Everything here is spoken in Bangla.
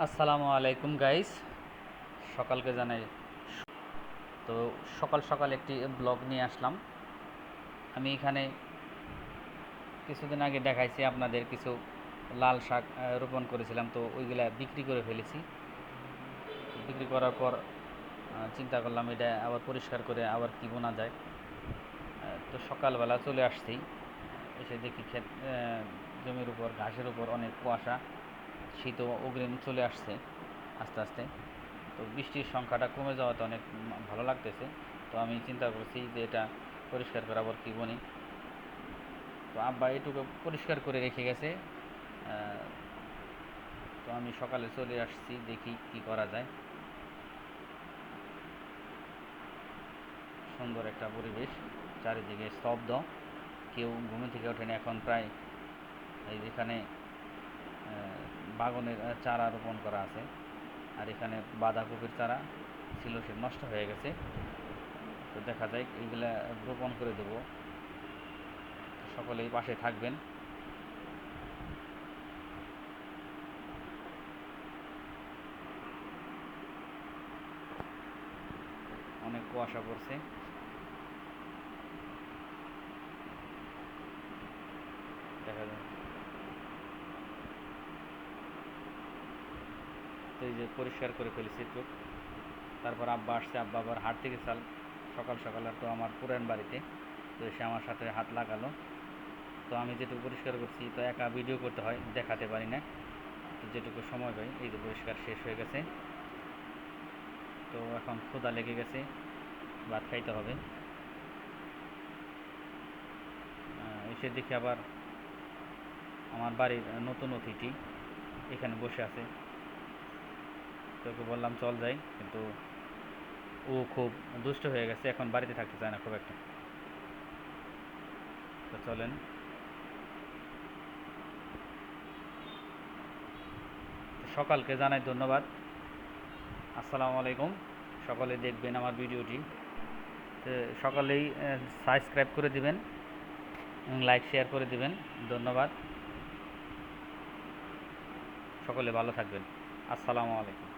আসসালামু আলাইকুম গাইস, সকালকে জানাই। তো সকাল সকাল একটি ব্লগ নিয়ে আসলাম। আমি এখানে কিছুদিন আগে দেখাইছি আপনাদের কিছু লাল শাক রোপণ করেছিলাম, তো ওইগুলা বিক্রি করে ফেলেছি। বিক্রি করার পর চিন্তা করলাম এটা আবার পরিষ্কার করে আবার কি বোনা যায়। তো সকালবেলা চলে আসছি, এসে দেখি ক্ষেত জমির উপর ঘাসের উপর অনেক কুয়াশা, শীতও অগ্রিম চলে আসছে আস্তে আস্তে। তো বৃষ্টির সংখ্যাটা কমে যাওয়াতে অনেক ভালো লাগতেছে। তো আমি চিন্তা করছি যে এটা পরিষ্কার করে আবার কী বনি। তো আব্বা এটুকু পরিষ্কার করে রেখে গেছে। তো আমি সকালে চলে আসছি, দেখি কি করা যায়। সুন্দর একটা পরিবেশ, চারিদিকে স্তব্ধ, কেউ ঘুমে থেকে ওঠেনি। এখন প্রায় এই যেখানে বাগানের চারা রোপণ করা আছে, আর এখানে বাঁধাকপির চারা ছিল, সে নষ্ট হয়ে গেছে। তো দেখা যায় এইগুলা রোপণ করে দেবো। সকলেই পাশে থাকবেন। অনেক কুয়াশা পড়ছে, দেখা যায়। তো এই যে পরিষ্কার করে ফেলেছি একটু। তারপর আব্বা আসছে, আব্বা আবার হাট থেকে চাল সকাল সকাল আর তো আমার পুরান বাড়িতে, তো এসে আমার সাথে হাত লাগালো। তো আমি যেটুকু পরিষ্কার করছি, তো একা ভিডিও করতে হয়, দেখাতে পারি না। তো যেটুকু সময় পাই, এই যে পরিষ্কার শেষ হয়ে গেছে। তো এখন ক্ষুধা লেগে গেছে, ভাত খাইতে হবে। এসে দেখি আবার আমার বাড়ির নতুন অতিথি এখানে বসে আছে। তো ওকে বললাম চল যাই, কিন্তু ও খুব দুষ্ট হয়ে গেছে, এখন বাড়িতে থাকতে চায় না খুব একটা। তো চলেন। সকালকে জানাই ধন্যবাদ। আসসালামু আলাইকুম। সকলে দেখবেন আমার ভিডিওটি। তো সকলেই সাবস্ক্রাইব করে দিবেন এবং লাইক শেয়ার করে দিবেন। ধন্যবাদ। সকলে ভালো থাকবেন। আসসালামু আলাইকুম।